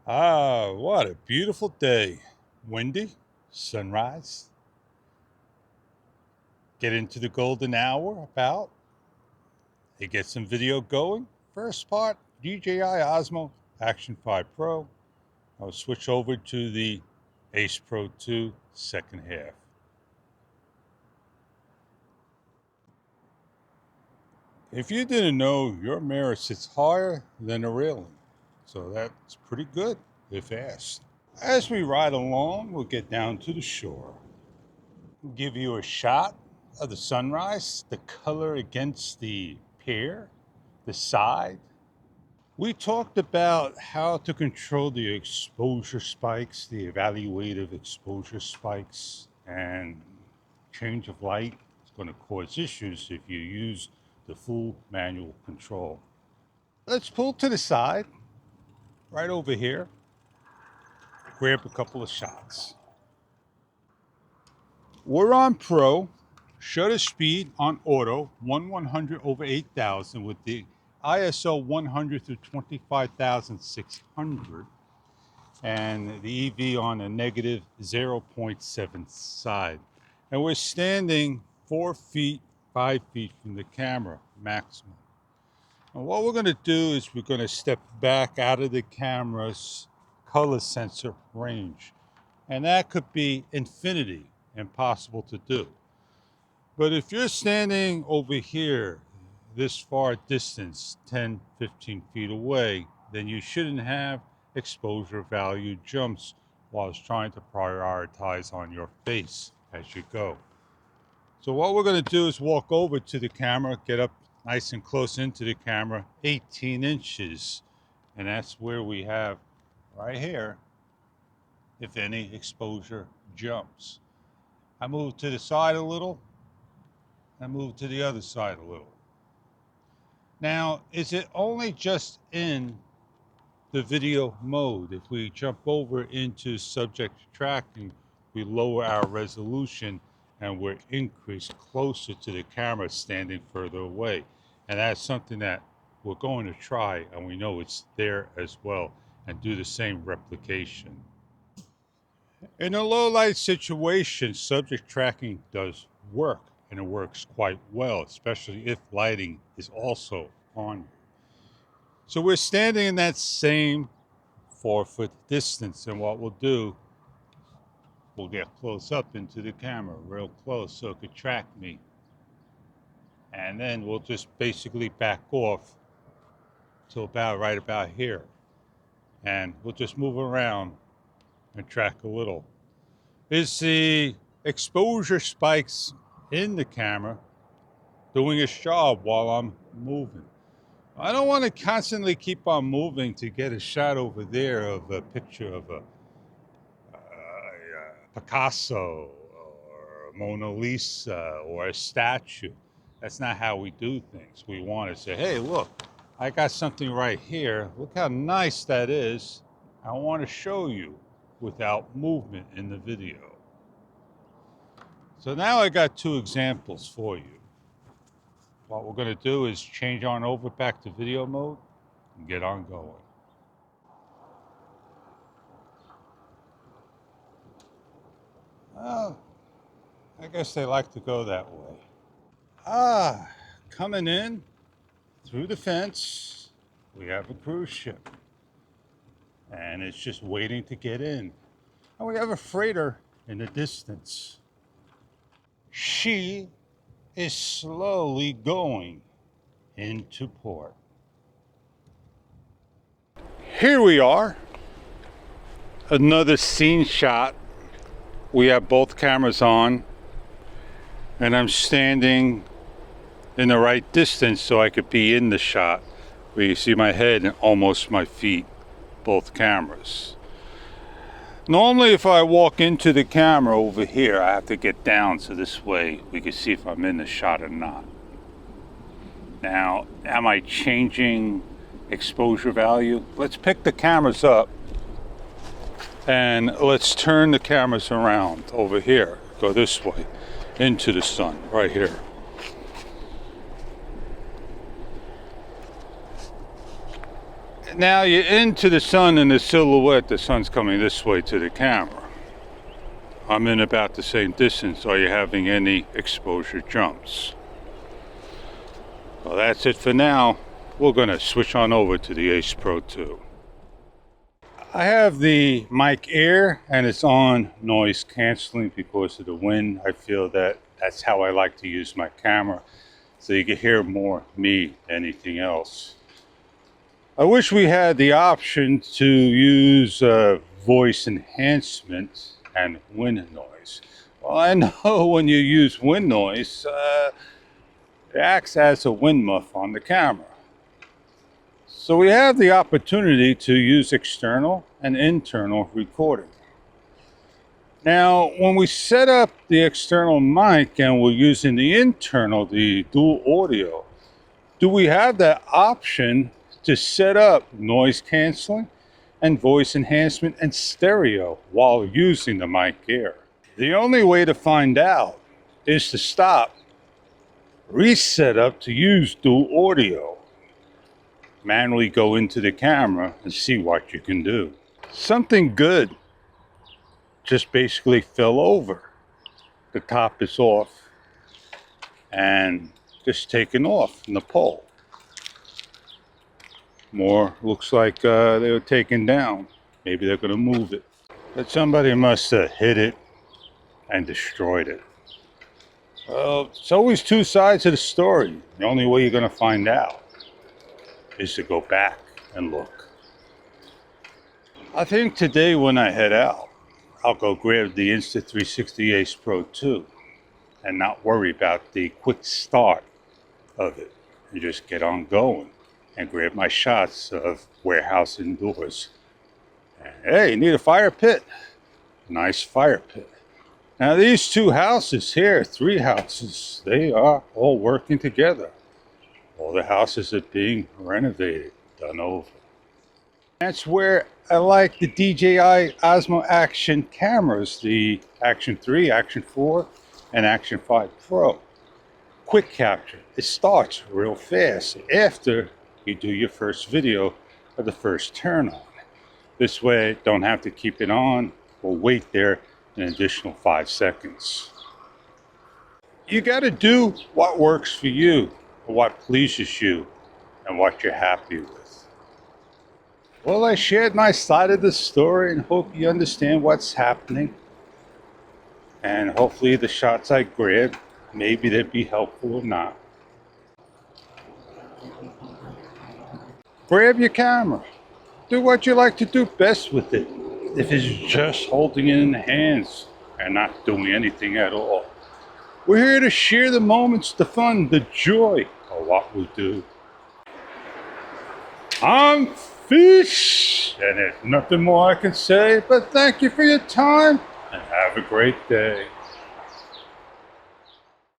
Ah, what a beautiful day. Windy, sunrise. Get into the golden hour about. You get some video going. First part, DJI Osmo Action 5 Pro. I'll switch over to the Ace Pro 2 second half. If you didn't know, your mirror sits higher than the railing. So that's pretty good if asked. As we ride along, we'll get down to the shore. Give you a shot of the sunrise, the color against the pier, the side. We talked about how to control the exposure spikes, the evaluative exposure spikes, and change of light is going to cause issues if you use the full manual control. Let's pull to the side, right over here, grab a couple of shots. We're on Pro, shutter speed on auto, 1/100/8000 with the ISO 100 through 25,600 and the EV on a negative 0.7 side. And we're standing 4 feet, 5 feet from the camera maximum. And what we're going to do is we're going to step back out of the camera's color sensor range. And that could be infinity. Impossible to do. But if you're standing over here this far distance, 10, 15 feet away, then you shouldn't have exposure value jumps while it's trying to prioritize on your face as you go. So what we're going to do is walk over to the camera, get up nice and close into the camera, 18 inches. And that's where we have right here, if any, exposure jumps. I move to the side a little. I move to the other side a little. Now, is it only just in the video mode? If we jump over into subject tracking, we lower our resolution and we're increased closer to the camera standing further away. And that's something that we're going to try, and we know it's there as well, and do the same replication. In a low light situation, subject tracking does work, and it works quite well, especially if lighting is also on you. So we're standing in that same 4-foot distance, and what we'll do, we'll get close up into the camera, real close, so it could track me. And then we'll just basically back off to right about here. And we'll just move around and track a little. Is the exposure spikes in the camera doing its job while I'm moving? I don't want to constantly keep on moving to get a shot over there of a picture of a Picasso or a Mona Lisa or a statue. That's not how we do things. We want to say, hey, look, I got something right here. Look how nice that is. I want to show you without movement in the video. So now I got 2 examples for you. What we're going to do is change on over back to video mode and get on going. Well, I guess they like to go that way. Coming in through the fence, we have a cruise ship. And it's just waiting to get in. And we have a freighter in the distance. She is slowly going into port. Here we are. Another scene shot. We have both cameras on. And I'm standing in the right distance so I could be in the shot where you see my head and almost my feet, both cameras. Normally if I walk into the camera over here, I have to get down so this way we can see if I'm in the shot or not. Now, am I changing exposure value? Let's pick the cameras up and let's turn the cameras around over here. Go this way, into the sun, right here. Now you're into the sun and the silhouette. The sun's coming this way to the camera. I'm in about the same distance. Are you having any exposure jumps? Well, that's it for now. We're going to switch on over to the Ace Pro 2. I have the mic Air and it's on noise canceling because of the wind. I feel that that's how I like to use my camera, so you can hear more me than anything else. I wish we had the option to use voice enhancement and wind noise. Well, I know when you use wind noise, it acts as a wind muff on the camera. So we have the opportunity to use external and internal recording. Now, when we set up the external mic and we're using the internal, the dual audio, do we have that option to set up noise canceling and voice enhancement and stereo while using the mic Air? The only way to find out is to stop, reset up to use dual audio, manually go into the camera and see what you can do. Something good just basically fell over. The top is off and just taken off in the pole. More looks like they were taken down. Maybe they're going to move it. But somebody must have hit it and destroyed it. Well, it's always two sides of the story. The only way you're going to find out is to go back and look. I think today when I head out, I'll go grab the Insta360 Ace Pro 2 and not worry about the quick start of it. And just get on going and grab my shots of warehouse indoors. And, hey, you need a fire pit? Nice fire pit. Now these two houses here, three houses, they are all working together. All the houses are being renovated, done over. That's where I like the DJI Osmo Action cameras, the Action 3, Action 4, and Action 5 Pro. Quick capture. It starts real fast after you do your first video or the first turn on. This way, don't have to keep it on or wait there an additional 5 seconds. You got to do what works for you, or what pleases you, and what you're happy with. Well, I shared my side of the story and hope you understand what's happening. And hopefully the shots I grab, maybe they'd be helpful or not. Grab your camera. Do what you like to do best with it. If it's just holding it in the hands and not doing anything at all. We're here to share the moments, the fun, the joy of what we do. I'm Fish, and there's nothing more I can say, but thank you for your time and have a great day.